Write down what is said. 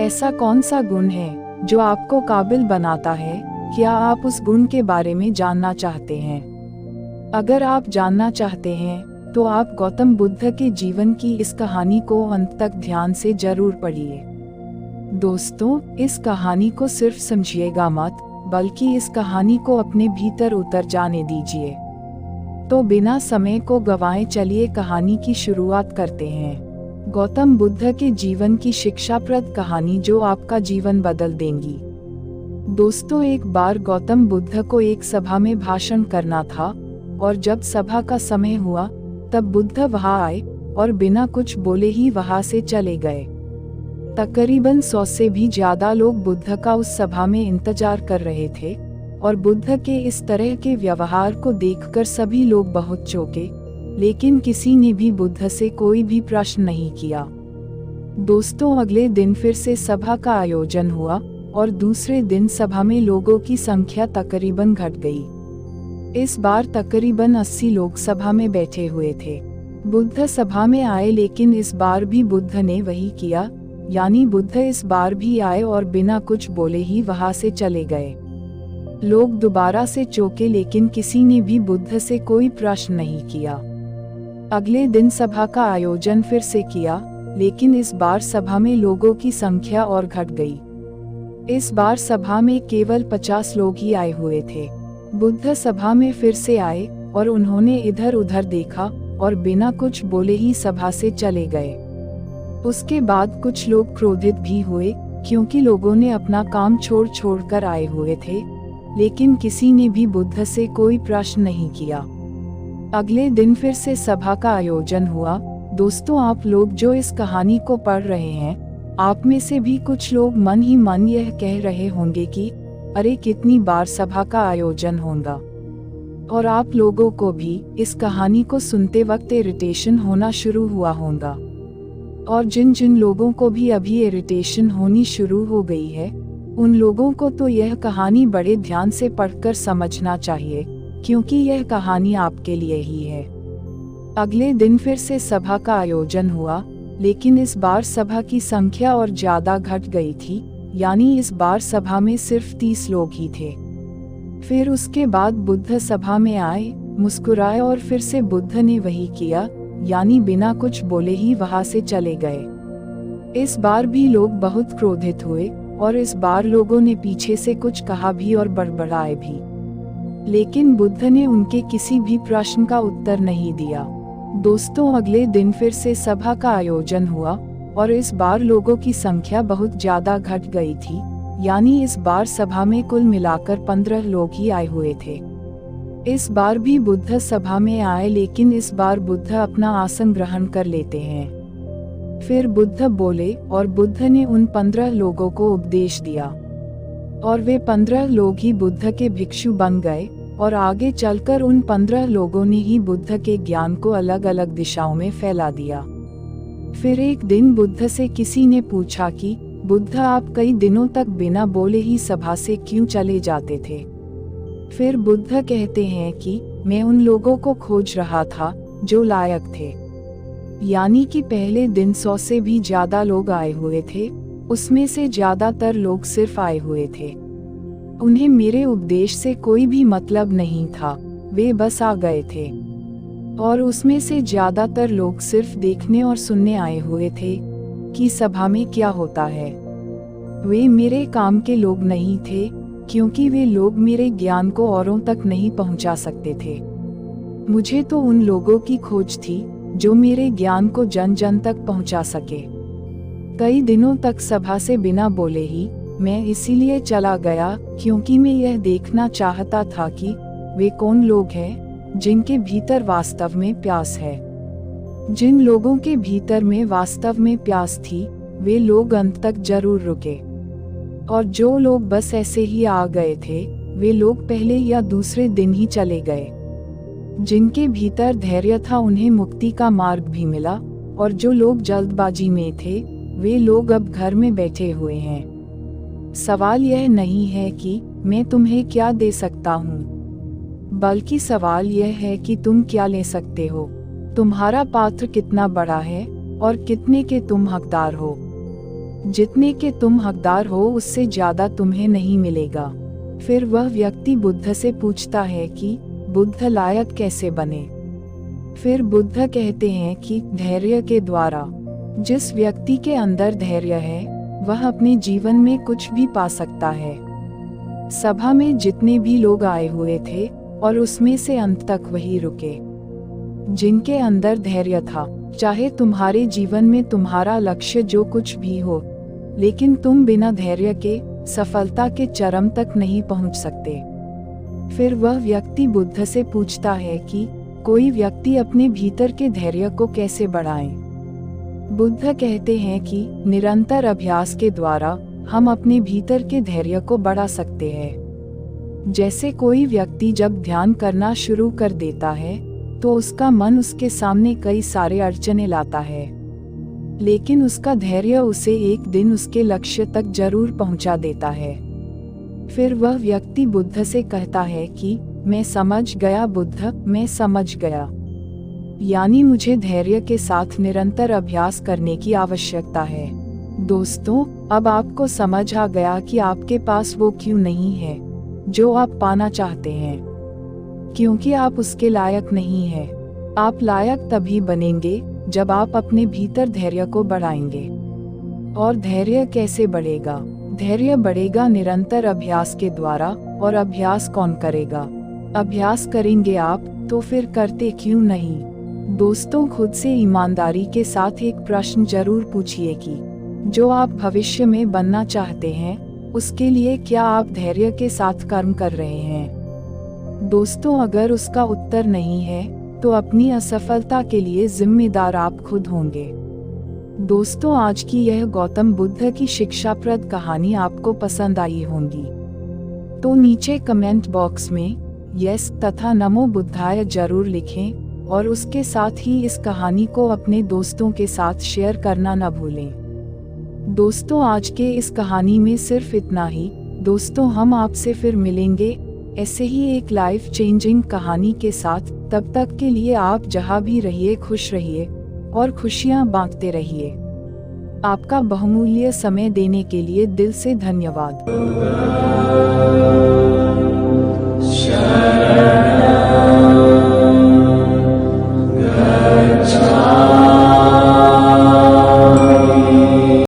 ऐसा कौन सा गुण है जो आपको काबिल बनाता है? क्या आप उस गुण के बारे में जानना चाहते हैं? अगर आप जानना चाहते हैं तो आप गौतम बुद्ध के जीवन की इस कहानी को अंत तक ध्यान से जरूर पढ़िए। दोस्तों, इस कहानी को सिर्फ समझिएगा मत, बल्कि इस कहानी को अपने भीतर उतर जाने दीजिए। तो बिना समय को गंवाए चलिए कहानी की शुरुआत करते हैं। गौतम बुद्ध के जीवन की शिक्षाप्रद कहानी जो आपका जीवन बदल देंगी। दोस्तों, एक बार गौतम बुद्ध को एक सभा में भाषण करना था और जब सभा का समय हुआ तब बुद्ध वहां आए और बिना कुछ बोले ही वहां से चले गए। तकरीबन 100 से भी ज्यादा लोग बुद्ध का उस सभा में इंतजार कर रहे थे और बुद्ध के इस तरह के व्यवहार को देखकर सभी लोग बहुत चौंके, लेकिन किसी ने भी बुद्ध से कोई भी प्रश्न नहीं किया। दोस्तों, अगले दिन फिर से सभा का आयोजन हुआ और दूसरे दिन सभा में लोगों की संख्या तकरीबन घट गई। इस बार तकरीबन 80 लोग सभा में बैठे हुए थे। बुद्ध सभा में आए, लेकिन इस बार भी बुद्ध ने वही किया, यानी बुद्ध इस बार भी आए और बिना कुछ बोले ही वहां से चले गए। लोग दोबारा से चौंके, लेकिन किसी ने भी बुद्ध से कोई प्रश्न नहीं किया। अगले दिन सभा का आयोजन फिर से किया, लेकिन इस बार सभा में लोगों की संख्या और घट गई। इस बार सभा में केवल 50 लोग ही आए हुए थे। बुद्ध सभा में फिर से आए और उन्होंने इधर उधर देखा और बिना कुछ बोले ही सभा से चले गए। उसके बाद कुछ लोग क्रोधित भी हुए, क्योंकि लोगों ने अपना काम छोड़ छोड़ कर आए हुए थे, लेकिन किसी ने भी बुद्ध से कोई प्रश्न नहीं किया। अगले दिन फिर से सभा का आयोजन हुआ। दोस्तों, आप लोग जो इस कहानी को पढ़ रहे हैं, आप में से भी कुछ लोग मन ही मन यह कह रहे होंगे कि अरे कितनी बार सभा का आयोजन होगा। और आप लोगों को भी इस कहानी को सुनते वक्त इरिटेशन होना शुरू हुआ होगा। और जिन जिन लोगों को भी अभी इरिटेशन होनी शुरू हो गई है, उन लोगों को तो यह कहानी बड़े ध्यान से पढ़कर समझना चाहिए, क्योंकि यह कहानी आपके लिए ही है। अगले दिन फिर से सभा का आयोजन हुआ, लेकिन इस बार सभा की संख्या और ज्यादा घट गई थी, यानी इस बार सभा में सिर्फ 30 लोग ही थे। फिर उसके बाद बुद्ध सभा में आए, मुस्कुराए और फिर से बुद्ध ने वही किया, यानी बिना कुछ बोले ही वहां से चले गए। इस बार भी लोग बहुत क्रोधित हुए और इस बार लोगों ने पीछे से कुछ कहा भी और बड़बड़ाए भी, लेकिन बुद्ध ने उनके किसी भी प्रश्न का उत्तर नहीं दिया। दोस्तों, अगले दिन फिर से सभा का आयोजन हुआ और इस बार लोगों की संख्या बहुत ज्यादा घट गई थी, यानी इस बार सभा में कुल मिलाकर 15 लोग ही आए हुए थे। इस बार भी बुद्ध सभा में आए, लेकिन इस बार बुद्ध अपना आसन ग्रहण कर लेते हैं। फिर बुद्ध बोले और बुद्ध ने उन 15 लोगों को उपदेश दिया और वे 15 लोग ही बुद्ध के भिक्षु बन गए और आगे चलकर उन 15 लोगों ने ही बुद्ध के ज्ञान को अलग अलग दिशाओं में फैला दिया। फिर एक दिन बुद्ध से किसी ने पूछा कि बुद्ध, आप कई दिनों तक बिना बोले ही सभा से क्यों चले जाते थे? फिर बुद्ध कहते हैं कि मैं उन लोगों को खोज रहा था जो लायक थे, यानी कि पहले दिन 100 से भी ज्यादा लोग आए हुए थे, उसमें से ज्यादातर लोग सिर्फ आए हुए थे। उन्हें मेरे उपदेश से कोई भी मतलब नहीं था, वे बस आ गए थे। और उसमें से ज्यादातर लोग सिर्फ देखने और सुनने आए हुए थे कि सभा में क्या होता है। वे मेरे काम के लोग नहीं थे, क्योंकि वे लोग मेरे ज्ञान को औरों तक नहीं पहुंचा सकते थे। मुझे तो उन लोगों की खोज थी जो मेरे ज्ञान को जन जन तक पहुंचा सके। कई दिनों तक सभा से बिना बोले ही मैं इसीलिए चला गया, क्योंकि मैं यह देखना चाहता था कि वे कौन लोग हैं जिनके भीतर वास्तव में प्यास है। जिन लोगों के भीतर में वास्तव में प्यास थी, वे लोग अंत तक जरूर रुके। और जो लोग बस ऐसे ही आ गए थे, वे लोग पहले या दूसरे दिन ही चले गए। जिनके भीतर धैर्य था, उन्हें मुक्ति का मार्ग भी मिला, और जो लोग जल्दबाजी में थे, वे लोग अब घर में बैठे हुए हैं। सवाल यह नहीं है कि मैं तुम्हें क्या दे सकता हूँ, बल्कि सवाल यह है कि तुम क्या ले सकते हो। तुम्हारा पात्र कितना बड़ा है और कितने के तुम हकदार हो। जितने के तुम हकदार हो उससे ज्यादा तुम्हें नहीं मिलेगा। फिर वह व्यक्ति बुद्ध से पूछता है कि बुद्ध लायक कैसे बने। फिर बुद्ध कहते हैं कि धैर्य के द्वारा। जिस व्यक्ति के अंदर धैर्य है वह अपने जीवन में कुछ भी पा सकता है। सभा में जितने भी लोग आए हुए थे और उसमें से अंत तक वही रुके जिनके अंदर धैर्य था। चाहे तुम्हारे जीवन में तुम्हारा लक्ष्य जो कुछ भी हो, लेकिन तुम बिना धैर्य के सफलता के चरम तक नहीं पहुंच सकते। फिर वह व्यक्ति बुद्ध से पूछता है कि कोई व्यक्ति अपने भीतर के धैर्य को कैसे बढ़ाए। बुद्ध कहते हैं कि निरंतर अभ्यास के द्वारा हम अपने भीतर के धैर्य को बढ़ा सकते हैं। जैसे कोई व्यक्ति जब ध्यान करना शुरू कर देता है तो उसका मन उसके सामने कई सारे अड़चने लाता है, लेकिन उसका धैर्य उसे एक दिन उसके लक्ष्य तक जरूर पहुंचा देता है। फिर वह व्यक्ति बुद्ध से कहता है कि मैं समझ गया बुद्ध, मैं समझ गया। यानी मुझे धैर्य के साथ निरंतर अभ्यास करने की आवश्यकता है। दोस्तों, अब आपको समझ आ गया कि आपके पास वो क्यों नहीं है जो आप पाना चाहते हैं, क्योंकि आप उसके लायक नहीं हैं। आप लायक तभी बनेंगे जब आप अपने भीतर धैर्य को बढ़ाएंगे। और धैर्य कैसे बढ़ेगा? धैर्य बढ़ेगा निरंतर अभ्यास के द्वारा। और अभ्यास कौन करेगा? अभ्यास करेंगे आप, तो फिर करते क्यों नहीं? दोस्तों, खुद से ईमानदारी के साथ एक प्रश्न जरूर पूछिए कि जो आप भविष्य में बनना चाहते हैं उसके लिए क्या आप धैर्य के साथ कर्म कर रहे हैं? दोस्तों, अगर उसका उत्तर नहीं है तो अपनी असफलता के लिए जिम्मेदार आप खुद होंगे। दोस्तों, आज की यह गौतम बुद्ध की शिक्षाप्रद कहानी आपको पसंद आई होगी, तो नीचे कमेंट बॉक्स में यस तथा नमो बुद्धाय जरूर लिखें और उसके साथ ही इस कहानी को अपने दोस्तों के साथ शेयर करना न भूलें। दोस्तों, आज के इस कहानी में सिर्फ इतना ही। दोस्तों, हम आपसे फिर मिलेंगे ऐसे ही एक लाइफ चेंजिंग कहानी के साथ। तब तक के लिए आप जहां भी रहिए खुश रहिए और खुशियां बांटते रहिए। आपका बहुमूल्य समय देने के लिए दिल से धन्यवाद। शरणं गच्छामि।